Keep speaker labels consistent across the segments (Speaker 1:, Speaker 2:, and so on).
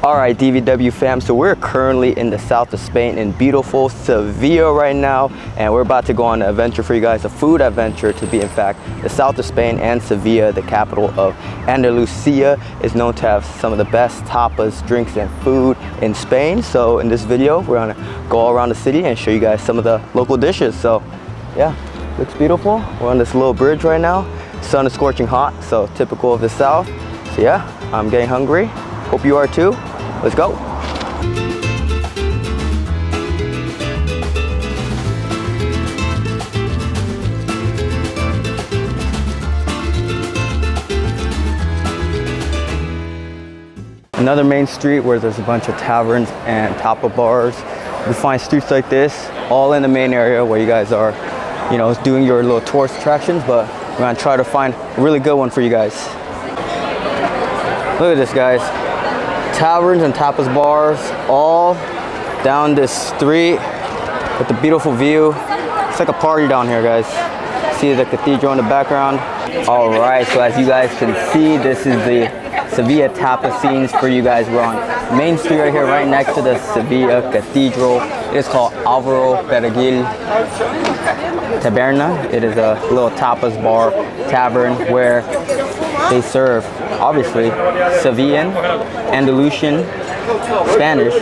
Speaker 1: All right, DVW fam, so we're currently in the south of Spain in beautiful Seville right now, and we're about to go on an adventure for you guys, a food adventure to be in fact. The south of Spain and Sevilla, the capital of Andalusia, is known to have some of the best tapas, drinks, and food in Spain. So in this video, we're gonna go all around the city and show you guys some of the local dishes. So yeah, looks beautiful. We're on this little bridge right now. Sun is scorching hot, so typical of the south. So yeah, I'm getting hungry. Hope you are too. Let's go. Another main street where there's a bunch of taverns and tapa bars. We find streets like this all in the main area where you guys are, you know, doing your little tourist attractions, but we're gonna try to find a really good one for you guys. Look at this, guys. Taverns and tapas bars all down this street with the beautiful view. It's like a party down here, guys. See the cathedral in the background. All right, so as you guys can see, this is the Sevilla tapa scenes for you guys. We're on Main Street right here, right next to the Sevilla Cathedral. It is called Álvaro Perejil Taberna. It is a little tapas bar tavern where they serve, obviously, Sevillan, Andalusian, Spanish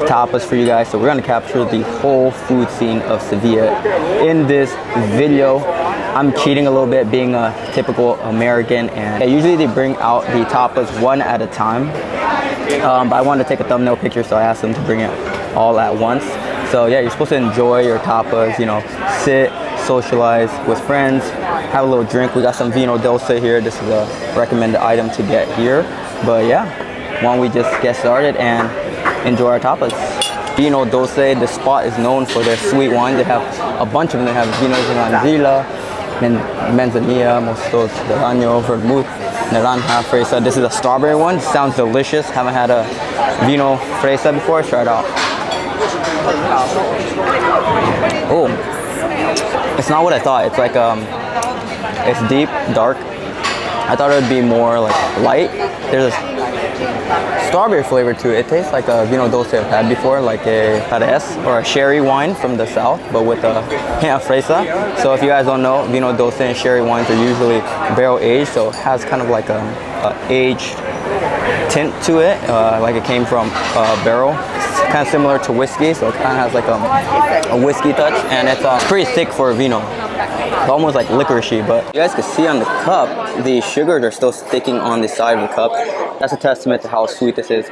Speaker 1: tapas for you guys. So we're gonna capture the whole food scene of Sevilla in this video. I'm cheating a little bit, being a typical American, and usually they bring out the tapas one at a time. But I wanted to take a thumbnail picture, so I asked them to bring it all at once. So yeah, you're supposed to enjoy your tapas, you know, sit, socialize with friends, have a little drink. We got some vino dulce here. This is a recommended item to get here. But yeah, why don't we just get started and enjoy our tapas. Vino dulce, the spot is known for their sweet wine. They have a bunch of them. They have vinos de manzanilla, mostos del año, vermouth, naranja, fresa. This is a strawberry one. Sounds delicious. Haven't had a vino fresa before. Let's try it out. Oh, it's not what I thought. It's like it's deep, dark. I thought it would be more like light. There's a strawberry flavor to it. It tastes like a vino dulce I've had before, like a Jerez or a sherry wine from the south, but with a hint of fresa. So if you guys don't know, vino dulce and sherry wines are usually barrel aged, so it has kind of like a aged tint to it, like it came from a barrel. It's kind of similar to whiskey, so it kind of has like a whiskey touch, and it's pretty thick for a vino. It's almost like licoricey, but you guys can see on the cup, the sugars are still sticking on the side of the cup. That's a testament to how sweet this is.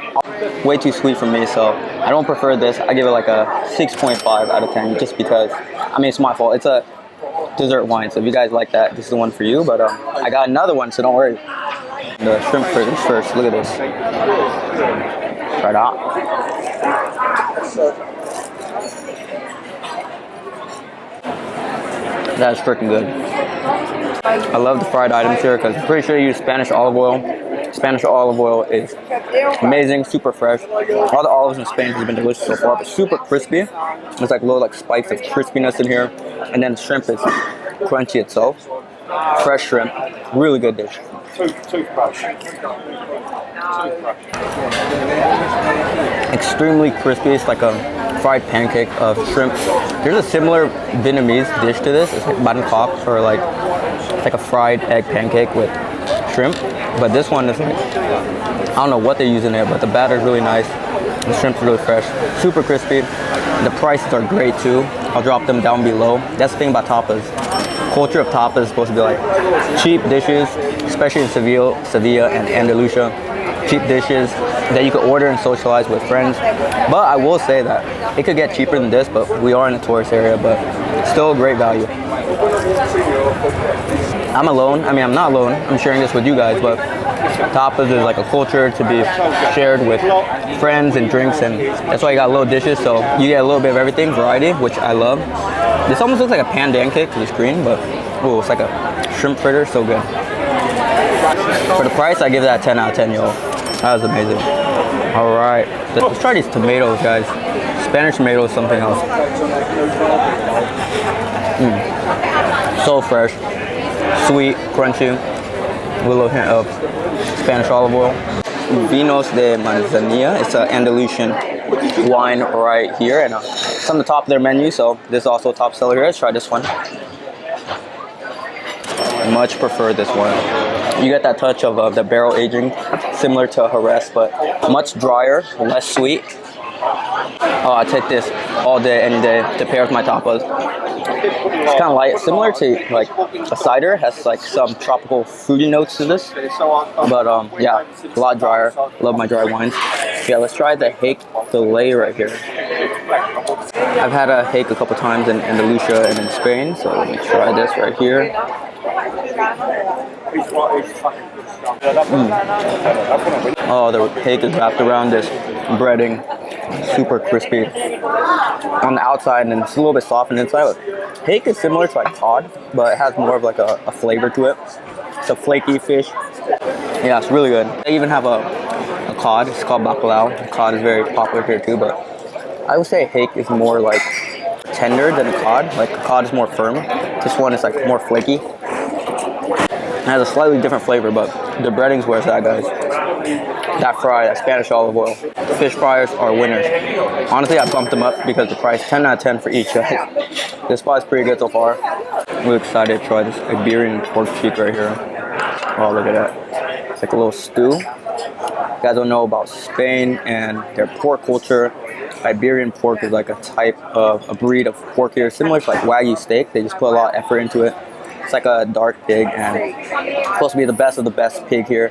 Speaker 1: Way too sweet for me, so I don't prefer this. I give it like a 6.5 out of 10, just because, I mean, it's my fault. It's a dessert wine, so if you guys like that, this is the one for you, but I got another one, so don't worry. The shrimp fritters first, look at this. Try it out. That's freaking good. I love the fried items here because I'm pretty sure you use Spanish olive oil. Spanish olive oil is amazing, super fresh. All the olives in Spain has been delicious so far, but super crispy. There's like little like spikes of crispiness in here. And then the shrimp is crunchy itself. Fresh shrimp, really good dish. Extremely crispy. It's like a fried pancake of shrimp. There's a similar Vietnamese dish to this. It's like bánh khóc, or like it's like a fried egg pancake with shrimp. But this one is like, I don't know what they're using there, but the batter is really nice. The shrimp's really fresh, super crispy. The prices are great too. I'll drop them down below. That's the thing about tapas. Culture of tapas is supposed to be like cheap dishes, especially in Seville and Andalusia. Cheap dishes that you could order and socialize with friends. But I will say that it could get cheaper than this, but we are in a tourist area, but still a great value. I'm alone. I mean, I'm not alone. I'm sharing this with you guys, but tapas is like a culture to be shared with friends and drinks, and that's why you got little dishes, so you get a little bit of everything, variety, which I love. This almost looks like a pandan cake because it's green, but oh, it's like a shrimp fritter, so good. For the price, I give that 10 out of 10, yo. That was amazing. All right, let's try these tomatoes, guys. Spanish tomatoes, something else. So fresh, sweet, crunchy, with a little hint of Spanish olive oil. Vinos de Manzanilla. It's an Andalusian wine right here, and it's on the top of their menu, so this is also a top seller here. Let's try this one. Much prefer this one. You get that touch of the barrel aging, similar to Jerez, but much drier, less sweet. Oh, I take this all day, any day to pair with my tapas. It's kind of light, similar to like a cider. Has like some tropical fruity notes to this, but yeah, a lot drier. Love my dry wines. Yeah, let's try the hake fillet right here. I've had a hake a couple times in Andalusia and in Spain, so let me try this right here. Oh, the hake is wrapped around this breading, super crispy on the outside, and it's a little bit soft on the inside. Hake is similar to like cod, but it has more of like a flavor to it. It's a flaky fish. Yeah, it's really good. They even have a cod. It's called bacalao. The cod is very popular here too, but I would say hake is more like tender than a cod. Like a cod is more firm. This one is like more flaky. It has a slightly different flavor, but the breading's where it's at, guys. That fry, that Spanish olive oil. The fish fryers are winners. Honestly, I bumped them up because the price, 10 out of 10 for each, guys. This spot is pretty good so far. Really excited to try this Iberian pork cheek right here. Oh, look at that. It's like a little stew. You guys don't know about Spain and their pork culture. Iberian pork is like a type of a breed of pork here, similar to like Wagyu steak. They just put a lot of effort into it. It's like a dark pig, and it's supposed to be the best of the best pig here.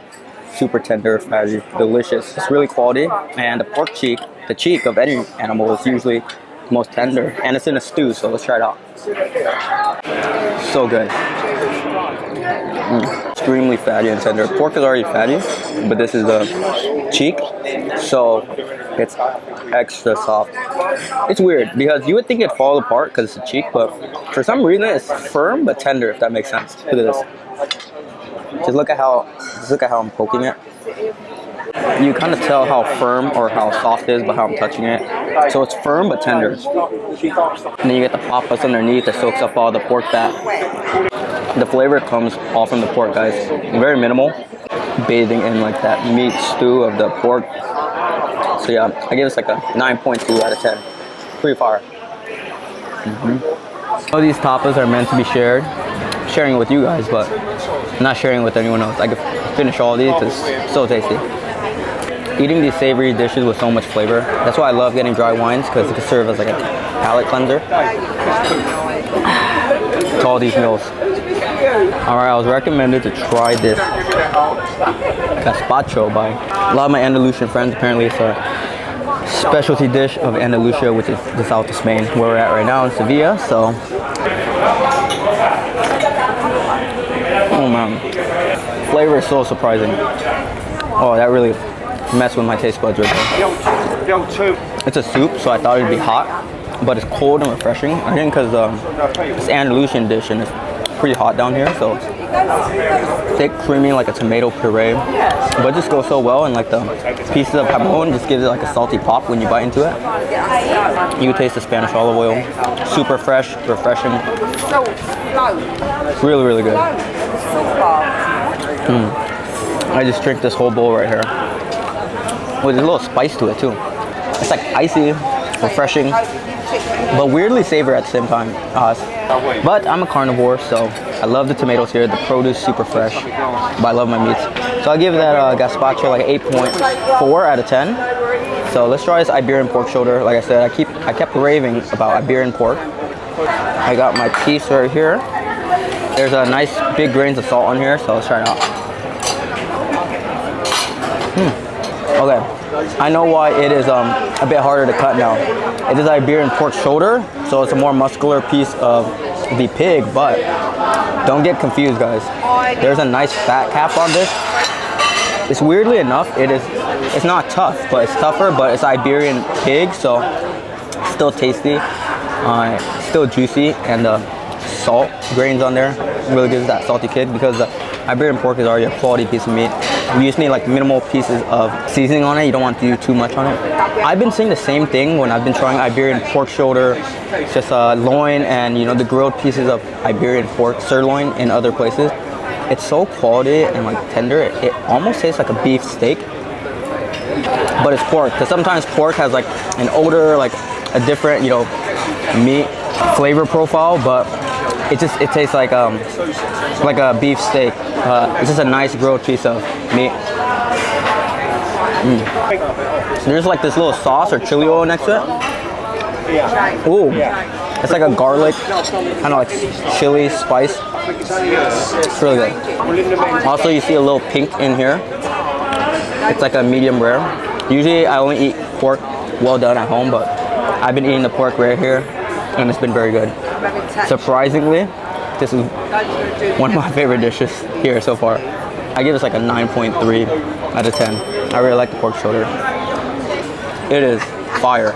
Speaker 1: Super tender, fatty, delicious. It's really quality. And the pork cheek, the cheek of any animal, is usually the most tender. And it's in a stew, so let's try it out. So good. Extremely fatty and tender. Pork is already fatty, but this is the cheek, so it's extra soft. It's weird because you would think it'd fall apart because it's a cheek, but for some reason it's firm but tender, if that makes sense. Look at this. Just look at how I'm poking it. You kind of tell how firm or how soft it is by how I'm touching it. So it's firm but tender. And then you get the papas underneath that soaks up all the pork fat. The flavor comes all from the pork, guys. Very minimal. Bathing in like that meat stew of the pork. So yeah, I give this like a 9.2 out of 10. Pretty fire. All these tapas are meant to be shared. Sharing it with you guys, but not sharing it with anyone else. I could finish all these. It's so tasty. Eating these savory dishes with so much flavor. That's why I love getting dry wines, because it can serve as like a palate cleanser to all these meals. Alright, I was recommended to try this Gazpacho by a lot of my Andalusian friends. Apparently it's a specialty dish of Andalusia, which is the south of Spain, where we're at right now in Seville. So, oh man, flavor is so surprising. Oh, that really messed with my taste buds right there. It's a soup, so I thought it'd be hot, but it's cold and refreshing. I think because it's an Andalusian dish and it's pretty hot down here, so thick, creamy, like a tomato puree, but it just goes so well, and like the pieces of jamon just gives it like a salty pop when you bite into it. You taste the Spanish olive oil, super fresh, refreshing, really, really good. I just drink this whole bowl right here with a little spice to it too. It's like icy, refreshing, but weirdly savory at the same time. But I'm a carnivore, so I love the tomatoes here. The produce super fresh, but I love my meats. So I give that Gazpacho like 8.4 out of 10. So let's try this Iberian pork shoulder. Like I said, I kept raving about Iberian pork. I got my piece right here. There's a nice big grains of salt on here, so let's try it out. Okay, I know why it is a bit harder to cut now. It is Iberian pork shoulder, so it's a more muscular piece of the pig, but don't get confused, guys. There's a nice fat cap on this. It's weirdly enough, it's not tough, but it's tougher, but it's Iberian pig, so still tasty, still juicy, and the salt grains on there really gives that salty kick, because the Iberian pork is already a quality piece of meat. You just need like minimal pieces of seasoning on it. You don't want to do too much on it. I've been seeing the same thing when I've been trying Iberian pork shoulder, just loin, and you know, the grilled pieces of Iberian pork sirloin in other places. It's so quality and like tender. It almost tastes like a beef steak, but it's pork. Because sometimes pork has like an odor, like a different, you know, meat flavor profile, but it tastes like a beef steak. It's just a nice grilled piece of meat. There's like this little sauce or chili oil next to it. Ooh, it's like a garlic, kind of like chili spice. It's really good. Also, you see a little pink in here. It's like a medium rare. Usually, I only eat pork well done at home, but I've been eating the pork rare here, and it's been very good. Surprisingly, this is one of my favorite dishes here so far. I give this like a 9.3 out of 10. I really like the pork shoulder. It is fire.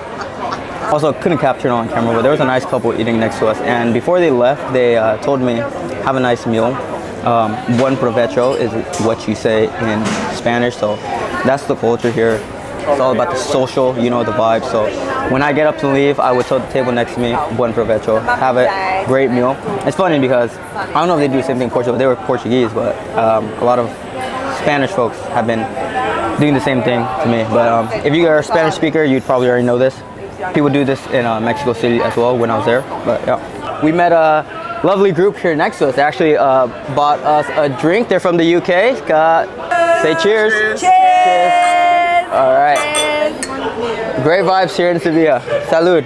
Speaker 1: Also, couldn't capture it on camera, but there was a nice couple eating next to us. And before they left, they told me, have a nice meal. Buen provecho is what you say in Spanish. So that's the culture here. It's all about the social, you know, the vibe. So when I get up to leave, I would tell the table next to me, buen provecho. Have a great meal. It's funny because I don't know if they do the same thing in Portugal. They were Portuguese, but a lot of Spanish folks have been doing the same thing to me. But if you are a Spanish speaker, you'd probably already know this. People do this in Mexico City as well when I was there. But yeah, we met a lovely group here next to us. They actually bought us a drink. They're from the UK. Say cheers. Cheers. Cheers. All right. Cheers. Great vibes here in Sevilla. Salud.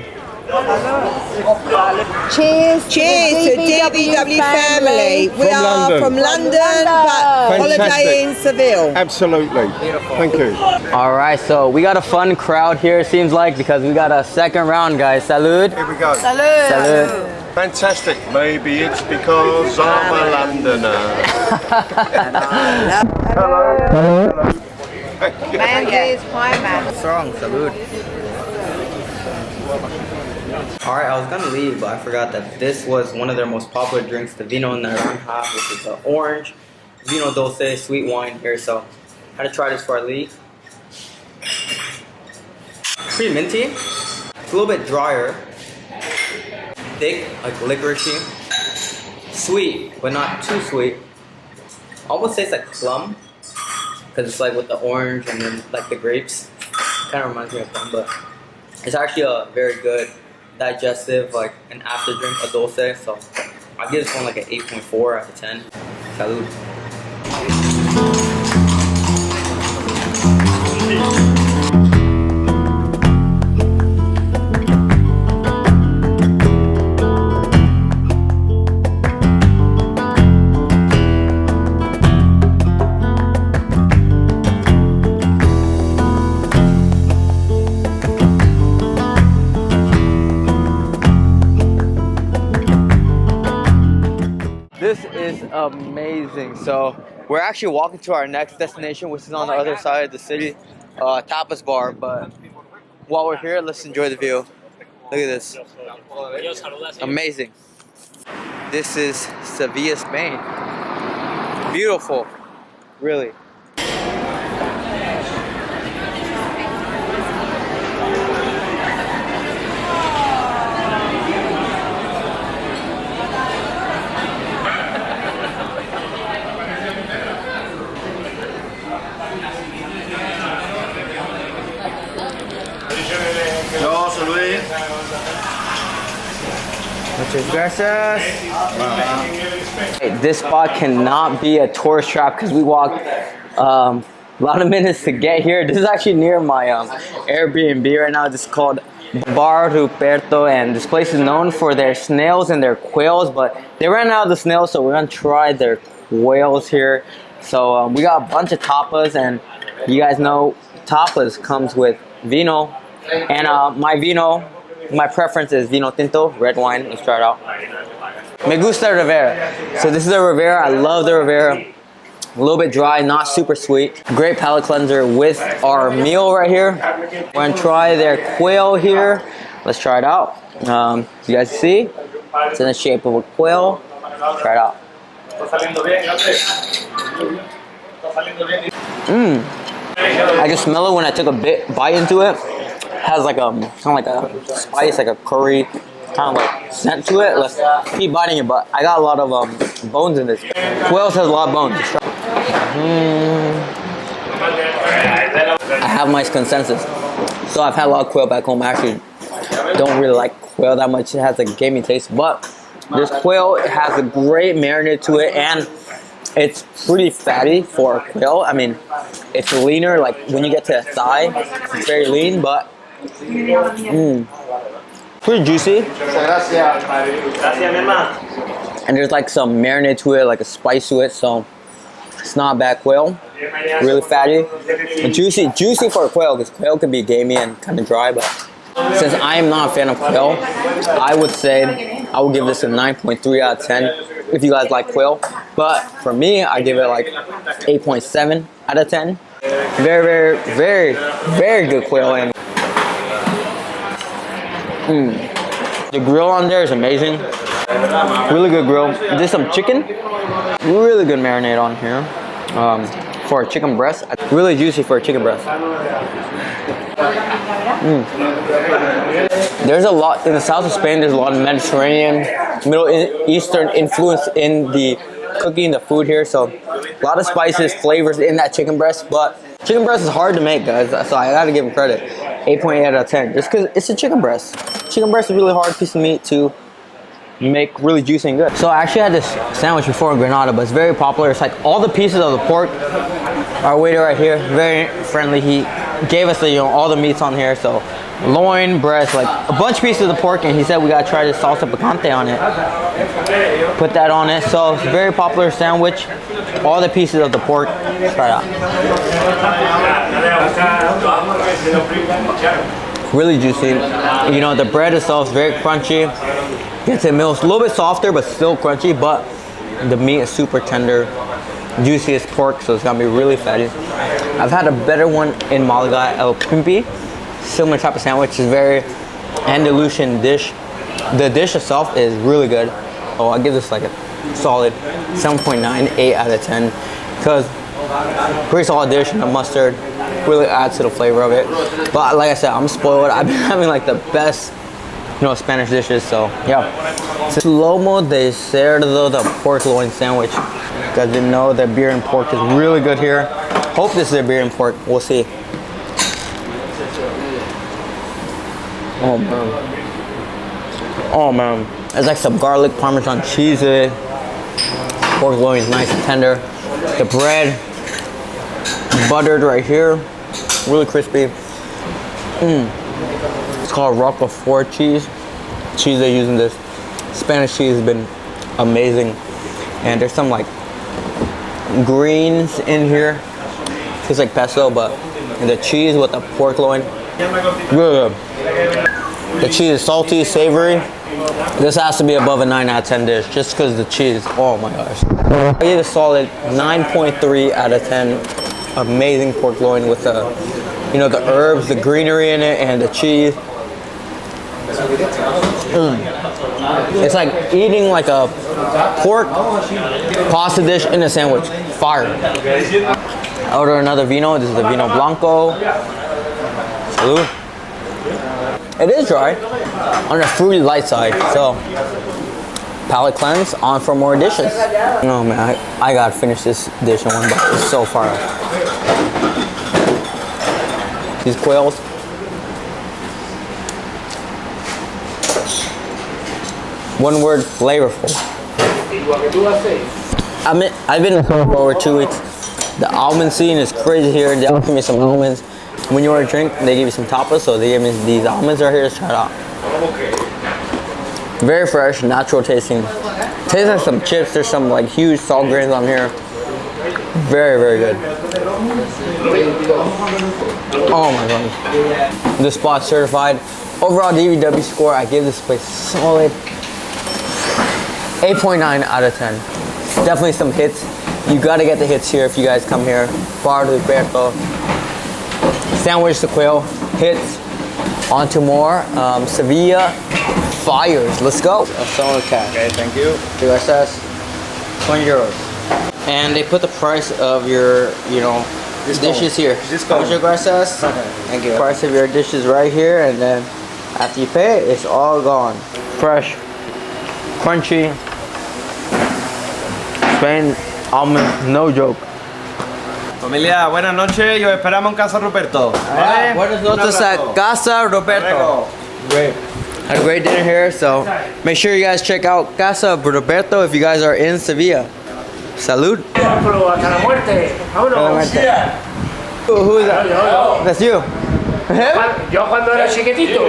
Speaker 2: Cheers. Cheers to DBW family. We are from London, but holiday in Seville.
Speaker 3: Absolutely. Thank you.
Speaker 1: All right, so we got a fun crowd here, it seems like, because we got a second round, guys. Salud.
Speaker 3: Here we go.
Speaker 2: Salud.
Speaker 1: Salud.
Speaker 3: Fantastic. Maybe it's because I'm a Londoner. Hello.
Speaker 2: Mandy's pie man.
Speaker 1: Strong. Salud. Alright, I was gonna leave, but I forgot that this was one of their most popular drinks, the vino naranja, which is an orange vino dulce, sweet wine here. So I had to try this before I leave. Pretty minty. It's a little bit drier. Thick, like licoricey. Sweet, but not too sweet. Almost tastes like plum, because it's like with the orange and then like the grapes. Kind of reminds me of plum, but it's actually a very good digestive, like an after drink, a dulce. So I give this one like an 8.4 out of 10. Salud. This is amazing. So we're actually walking to our next destination, which is on the other side of the city, Tapas bar. But while we're here, let's enjoy the view. Look at this. Amazing. This is Sevilla, Spain. Beautiful. Really. Muchas gracias. This spot cannot be a tourist trap because we walked a lot of minutes to get here. This is actually near my Airbnb right now. This is called Bar Ruperto, and this place is known for their snails and their quails, but they ran out of the snails, so we're gonna try their quails here. So we got a bunch of tapas, and you guys know tapas comes with vino, and my preference is vino tinto, red wine. Let's try it out. Me gusta Rivera. So this is a Rivera. I love the Rivera. A little bit dry, not super sweet. Great palate cleanser with our meal right here. We're gonna try their quail here. Let's try it out. You guys see? It's in the shape of a quail. Try it out. I can smell it when I took a bite into it. Has like kind of like a spice, like a curry kind of like scent to it. Let's keep biting it, but I got a lot of bones in this. Quail has a lot of bones. I have have my consensus. So I've had a lot of quail back home. I actually don't really like quail that much. It has a gamey taste, but this quail, it has a great marinade to it, and it's pretty fatty for quail. I mean, it's leaner. Like when you get to the thigh, it's very lean, but pretty juicy. And there's like some marinade to it, like a spice to it, so it's not bad quail. Really fatty, and juicy for a quail, because quail can be gamey and kind of dry. But since I am not a fan of quail, I would say I would give this a 9.3 out of 10 if you guys like quail. But for me, I give it like 8.7 out of 10. Very good quail. And the grill on there is amazing. Really good grill. There's some chicken. Really good marinade on here. For a chicken breast. Really juicy for a chicken breast. There's a lot in the south of Spain. There's a lot of Mediterranean, Middle Eastern influence in the cooking, the food here. So a lot of spices, flavors in that chicken breast. But chicken breast is hard to make, guys. So I gotta give them credit. 8.8 out of 10. Just because it's a chicken breast. Chicken breast is a really hard piece of meat to make really juicy and good. So I actually had this sandwich before in Granada, but it's very popular. It's like all the pieces of the pork. Our waiter right here, very friendly. He gave us the, all the meats on here. So loin, breast, like a bunch of pieces of the pork, and he said we gotta try this salsa picante on it. Put that on it. So it's a very popular sandwich. All the pieces of the pork. Try it out. Really juicy. You know, the bread itself is very crunchy. Gets in meals a little bit softer, but still crunchy. But the meat is super tender, juiciest pork, so it's gonna be really fatty. I've had a better one in Malaga, El Pimpi. Similar type of sandwich. It's a very Andalusian dish. The dish itself is really good. Oh, I give this like a solid 7.98 out of 10 because pretty solid dish, and the mustard really adds to the flavor of it. But like I said, I'm spoiled. I've been having like the best, you know, Spanish dishes. So yeah, lomo de cerdo, the pork loin sandwich. You guys didn't know that beer and pork is really good here. Hope this is a beer and pork. We'll see. Oh man. Oh man. There's like some garlic, Parmesan cheese in it. Pork loin is nice and tender. The bread, buttered right here. Really crispy. It's called Roquefort cheese. Cheese they use in this. Spanish cheese has been amazing. And there's some like greens in here. Tastes like pesto, but the cheese with the pork loin, really good. The cheese is salty, savory. This has to be above a 9 out of 10 dish just because the cheese. Oh my gosh. I gave it a solid 9.3 out of 10. Amazing pork loin with the, you know, the herbs, the greenery in it, and the cheese. It's like eating like a pork pasta dish in a sandwich. Fire. I ordered another vino. This is the Vino Blanco. Salud. It is dry, on the fruity light side, so palate cleanse, on for more dishes. No man, I gotta finish this dish in one bite. It's so far out. These quails. One word, flavorful. I've been in for over 2 weeks. The almond scene is crazy here. They offer me some almonds. When you order a drink, they give you some tapas, so they gave me these almonds right here to try it out. Very fresh, natural tasting. Tastes like some chips. There's some like huge salt grains on here. Very good. Oh my god. This spot's certified. Overall DVW score, I give this place solid 8.9 out of 10. Definitely some hits. You gotta get the hits here if you guys come here. Bar de Berto. Sandwich the quail, hits. On to more. Sevilla fires. Let's go.
Speaker 3: Okay, thank you.
Speaker 1: USS, 20 euros. And they put the price of your, you know, dishes here. How much your gracias? Thank you. Price of your dishes right here, and then after you pay it, it's all gone. Fresh, crunchy. Spain almond, no joke.
Speaker 4: Familia, buenas noches y os esperamos en Casa Ruperto. ¿Vale?
Speaker 1: Buenas noches at Casa Roberto.
Speaker 4: Great.
Speaker 1: Had a great dinner here, so make sure you guys check out Casa Roberto if you guys are in Sevilla. Salud.
Speaker 5: Hasta la muerte. Vámonos.
Speaker 1: Who is that? That's you.
Speaker 5: Yo cuando era chiquitito.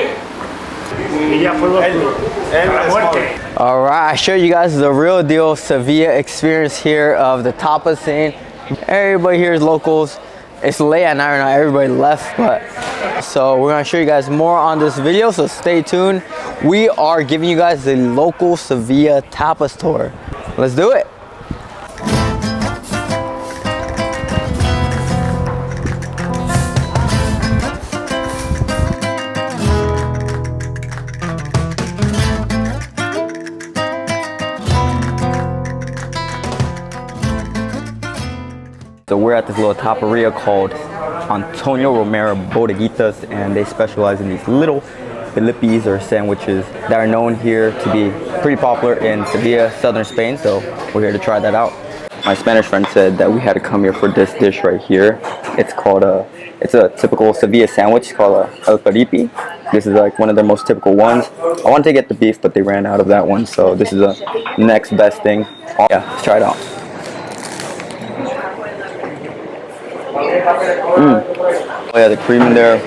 Speaker 5: Y ya fue hasta la muerte.
Speaker 1: Alright, I show you guys the real deal Sevilla experience here of the Tapas scene. Everybody here is locals. It's late at night right now, everybody left, but so we're gonna show you guys more on this video, so stay tuned. We are giving you guys the local Sevilla Tapas tour. Let's do it. So we're at this little taparia called Antonio Romero Bodeguitas, and they specialize in these little filipis or sandwiches that are known here to be pretty popular in Sevilla, southern Spain. So we're here to try that out. My Spanish friend said that we had to come here for this dish right here. It's called it's a typical Sevilla sandwich called el paripi. This is like one of their most typical ones. I wanted to get the beef, but they ran out of that one. So this is the next best thing. Yeah, let's try it out. Oh yeah, the cream in there,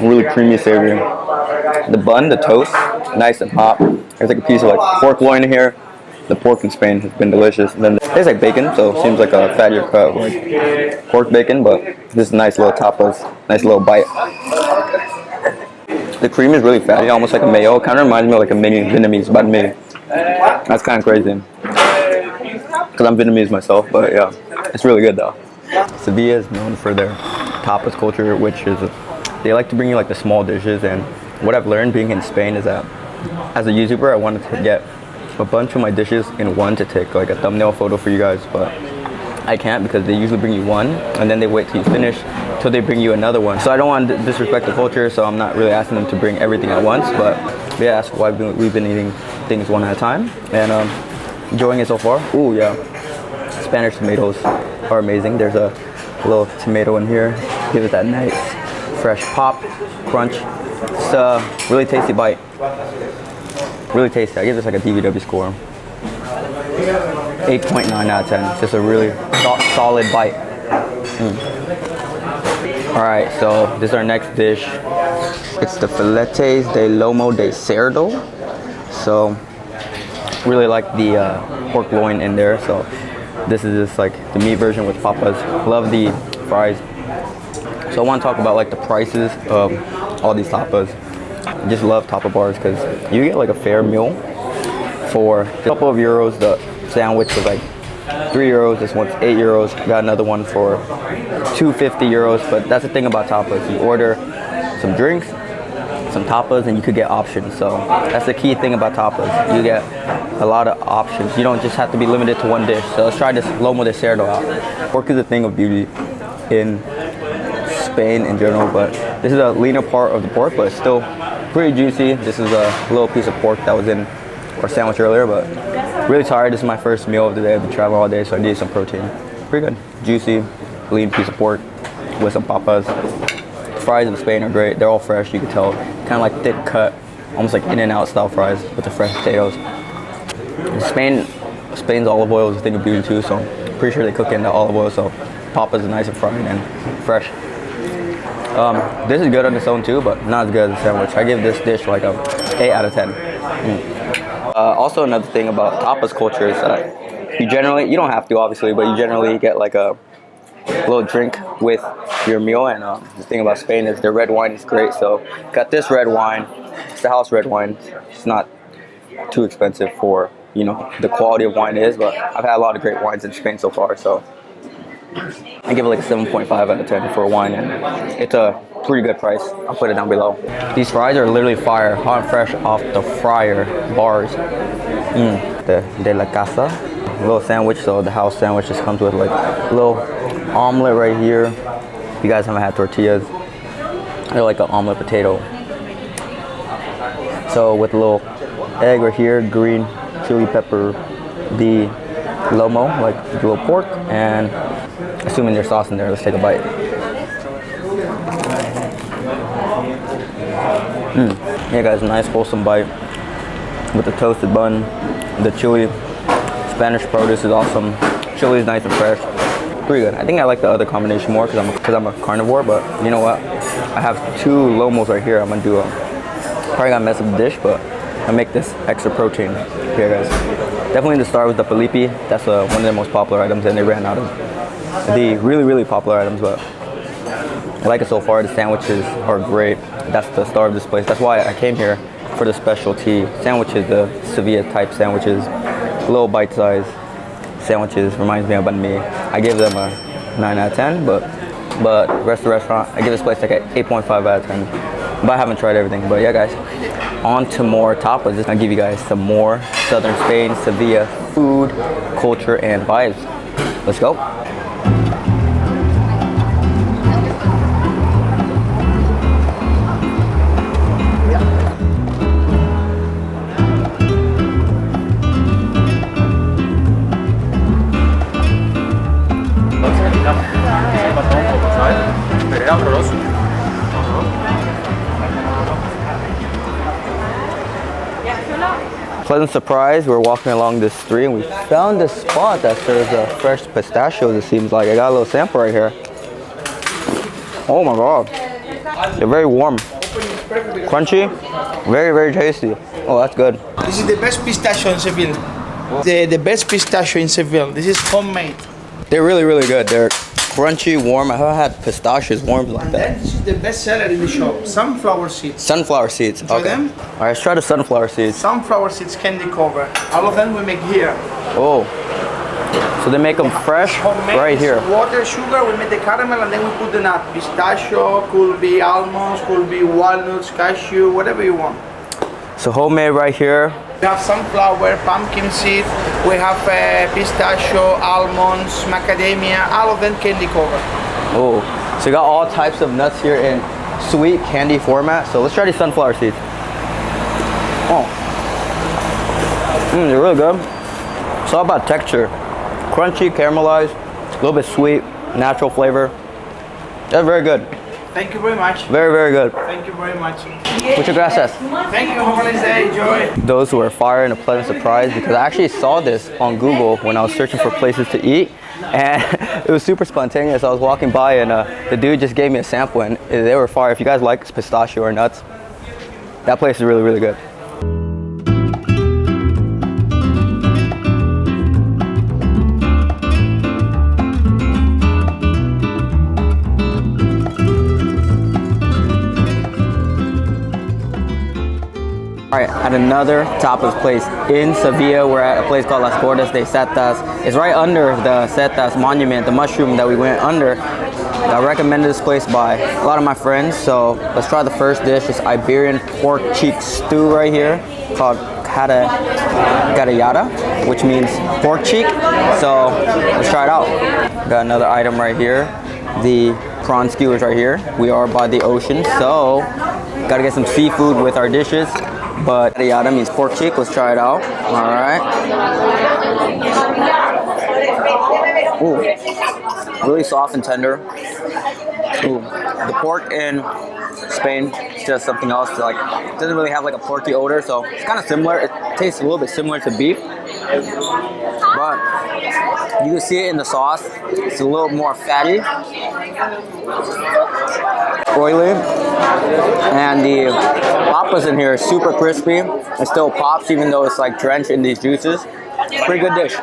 Speaker 1: really creamy, savory. The bun, the toast, nice and hot. There's like a piece of like pork loin in here. The pork in Spain has been delicious. And then it tastes like bacon, so it seems like a fattier cut, like pork bacon, but this is nice little tapas, nice little bite. The cream is really fatty, almost like a mayo. Kind of reminds me of like a mini Vietnamese banh mi. That's kind of crazy, because I'm Vietnamese myself, but yeah, it's really good though. Sevilla is known for their tapas culture, which is they like to bring you like the small dishes. And what I've learned being in Spain is that as a YouTuber, I wanted to get a bunch of my dishes in one to take like a thumbnail photo for you guys, but I can't because they usually bring you one and then they wait till you finish till they bring you another one. So I don't want to disrespect the culture, so I'm not really asking them to bring everything at once, but they ask why we've been eating things one at a time, and enjoying it so far. Ooh yeah, Spanish tomatoes are amazing. There's a little tomato in here, give it that nice fresh pop, crunch. It's a really tasty bite, really tasty. I give this like a DVW score 8.9 out of 10. It's just a really solid bite. Alright, so this is our next dish. It's the filetes de lomo de cerdo. So really like the pork loin in there. So this is just like the meat version with papas. Love the fries. So I want to talk about like the prices of all these tapas. I just love tapa bars because you get like a fair meal for a couple of euros. The sandwich was like 3 euros. This one's 8 euros. Got another one for 2.50 euros. But that's the thing about tapas. You order some drinks, some tapas, and you could get options. So that's the key thing about tapas. You get a lot of options. You don't just have to be limited to one dish. So let's try this lomo de cerdo out. Pork is a thing of beauty in Spain in general, but this is a leaner part of the pork, but it's still pretty juicy. This is a little piece of pork that was in our sandwich earlier, but really tired. This is my first meal of the day. I've been traveling all day, so I need some protein. Pretty good. Juicy, lean piece of pork with some papas. Fries in Spain are great. They're all fresh, you can tell. Kind of like thick cut, almost like In-N-Out style fries with the fresh potatoes. In Spain's olive oil is a thing of beauty too, so I'm pretty sure they cook in the olive oil, so papas are nice and fried and fresh. This is good on its own too, but not as good as a sandwich. I give this dish like a 8 out of 10. Also another thing about tapas culture is that you don't have to obviously, but you generally get like a little drink with your meal. And the thing about Spain is their red wine is great. So got this red wine. It's the house red wine. It's not too expensive for, you know, the quality of wine it is, but I've had a lot of great wines in Spain so far, so I give it like a 7.5 out of 10 for a wine, and it's a pretty good price. I'll put it down below. These fries are literally fire, hot and fresh off the fryer bars. The de la casa, a little sandwich. So the house sandwich just comes with like a little omelet right here. If you guys haven't had tortillas, they're like an omelet potato. So with a little egg right here, green chili pepper, the lomo, like the little pork, and Assuming there's sauce in there, let's take a bite. Yeah guys, nice wholesome bite with the toasted bun, the chili. Spanish produce is awesome. Chili is nice and fresh. Pretty good. I think I like the other combination more because I'm a carnivore, but you know what? I have 2 lomos right here. I'm gonna do probably gonna mess up the dish, but I make this extra protein here guys. Definitely the star was the Felipe. That's one of their most popular items, and they ran out of the really popular items, but I like it so far. The sandwiches are great. That's the star of this place. That's why I came here for the specialty sandwiches, the Sevilla type sandwiches, little bite size sandwiches. Reminds me of banh mi. I give them a 9 out of 10, but rest of the restaurant, I give this place like an 8.5 out of 10. But I haven't tried everything. But yeah guys, on to more tapas. I'll give you guys some more southern Spain, Sevilla food, culture, and vibes. Let's go. Pleasant surprise, we're walking along this street and we found a spot that serves fresh pistachios, it seems like. I got a little sample right here. Oh my god. They're very warm. Crunchy, very tasty. Oh, that's good.
Speaker 6: This is the best pistachio in Seville. The best pistachio in Seville. This is homemade.
Speaker 1: They're really good. They're crunchy, warm. I haven't had pistachios warm like that.
Speaker 6: This is the best seller in the shop. Sunflower seeds.
Speaker 1: Sunflower seeds.
Speaker 6: Try
Speaker 1: Okay.
Speaker 6: them?
Speaker 1: All right, let's try the sunflower seeds.
Speaker 6: Sunflower seeds candy cover. All of them we make here.
Speaker 1: Oh. So they make them fresh
Speaker 6: Homemade.
Speaker 1: right here.
Speaker 6: Water, sugar, we make the caramel and then we put the nut. Pistachio, could be almonds, could be walnuts, cashew, whatever you want.
Speaker 1: So homemade right here.
Speaker 6: We have sunflower, pumpkin seed, we have pistachio, almonds, macadamia, all of them candy cover.
Speaker 1: Oh, so you got all types of nuts here in sweet candy format. So let's try these sunflower seeds. Oh, they're really good. It's all about texture. Crunchy, caramelized, a little bit sweet, natural flavor. That's very good.
Speaker 6: Thank you very much.
Speaker 1: Very good.
Speaker 6: Thank you very much.
Speaker 1: Muchas gracias.
Speaker 6: Thank you, have a nice day, enjoy.
Speaker 1: Those were fire and a pleasant surprise because I actually saw this on Google when I was searching for places to eat, and it was super spontaneous. I was walking by and the dude just gave me a sample and they were fire. If you guys like pistachio or nuts, that place is really good. All right, at another tapas place in Seville. We're at a place called Las Cortes de Setas. It's right under the Setas monument, the mushroom that we went under. I recommended this place by a lot of my friends. So let's try the first dish, this Iberian pork cheek stew right here called carayada, which means pork cheek. So let's try it out. Got another item right here, the prawn skewers right here. We are by the ocean, so gotta get some seafood with our dishes. But carayada means pork cheek. Let's try it out. All right. Ooh, really soft and tender. Ooh, the pork in Spain is just something else. Like, it doesn't really have like a porky odor, so it's kind of similar. It tastes a little bit similar to beef, but you can see it in the sauce. It's a little more fatty, oily, and the tapas in here is super crispy. It still pops even though it's like drenched in these juices. Pretty good dish.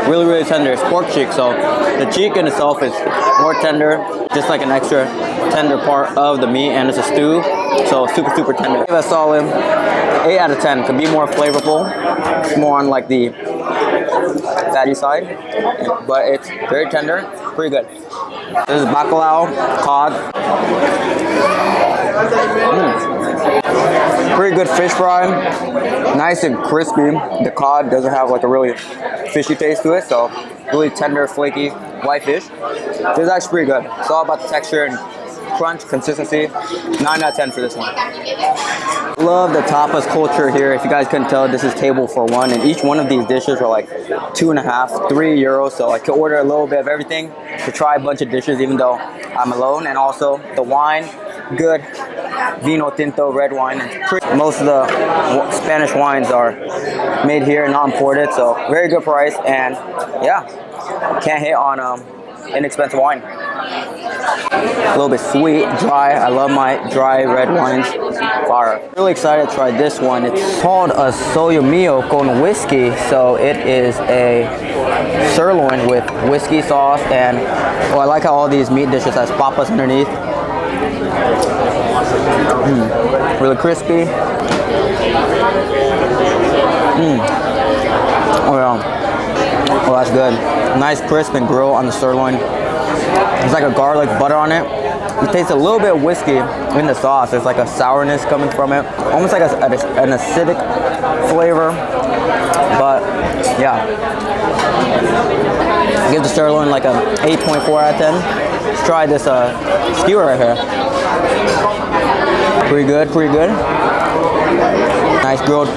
Speaker 1: Really tender. It's pork cheek, so the cheek in itself is more tender, just like an extra tender part of the meat, and it's a stew, so super tender. Give it a solid 8 out of 10. Could be more flavorful. It's more on like the fatty side, but it's very tender. Pretty good. This is bacalao, cod. Pretty good fish fry, nice and crispy. The cod doesn't have like a really fishy taste to it, so really tender, flaky white fish. This is actually pretty good. It's all about the texture and crunch, consistency. 9 out of 10 for this one. Love the tapas culture here. If you guys couldn't tell, this is table for one, and each one of these dishes are like 2.5, 3 euros. So I could order a little bit of everything to try a bunch of dishes, even though I'm alone. And also the wine, good vino tinto, red wine. Most of the Spanish wines are made here, not imported, so very good price. And yeah, can't hit on inexpensive wine. A little bit sweet, dry. I love my dry red wines. Fire. Really excited to try this one. It's called a Soyo Mio con whiskey. So it is a sirloin with whiskey sauce, and I like how all these meat dishes has papas underneath. Really crispy. Oh yeah. Oh, that's good. Nice crisp and grill on the sirloin. There's like a garlic butter on it. It tastes a little bit of whiskey in the sauce. There's like a sourness coming from it. Almost like an acidic flavor. But yeah. Give the sirloin like a 8.4 out of 10. Let's try this skewer right here. Pretty good, pretty good. Nice grilled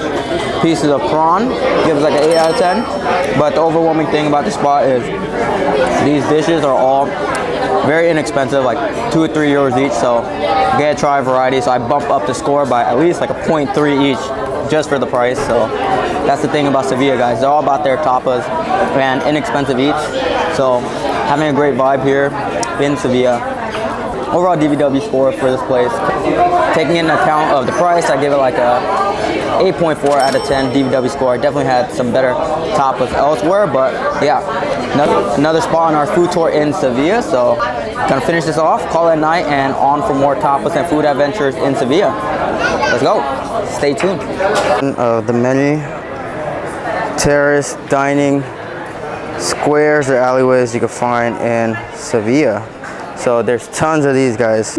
Speaker 1: pieces of prawn. Gives like an 8 out of 10. But the overwhelming thing about the spot is these dishes are all very inexpensive, like 2 or 3 euros each. So get to try a variety. So I bump up the score by at least like a 0.3 each just for the price. So that's the thing about Sevilla, guys. They're all about their tapas and inexpensive eats. So having a great vibe here in Sevilla. Overall DVW score for this place, taking into account of the price, I give it like a 8.4 out of 10 DVW score. I definitely had some better tapas elsewhere, but yeah, another spot on our food tour in Sevilla. So gonna finish this off, call it a night, and on for more tapas and food adventures in Sevilla. Let's go. Stay tuned. The menu, terrace, dining, squares or alleyways you can find in Sevilla. So there's tons of these, guys.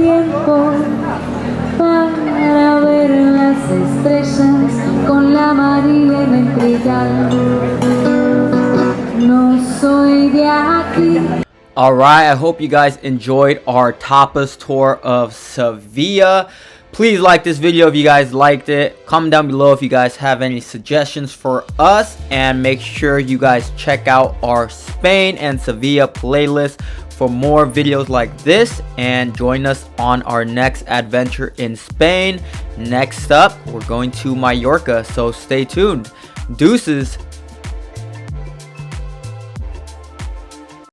Speaker 1: Alright, I hope you guys enjoyed our tapas tour of Sevilla. Please like this video if you guys liked it. Comment down below if you guys have any suggestions for us. And make sure you guys check out our Spain and Sevilla playlist for more videos like this. And join us on our next adventure in Spain. Next up, we're going to Mallorca. So stay tuned. Deuces.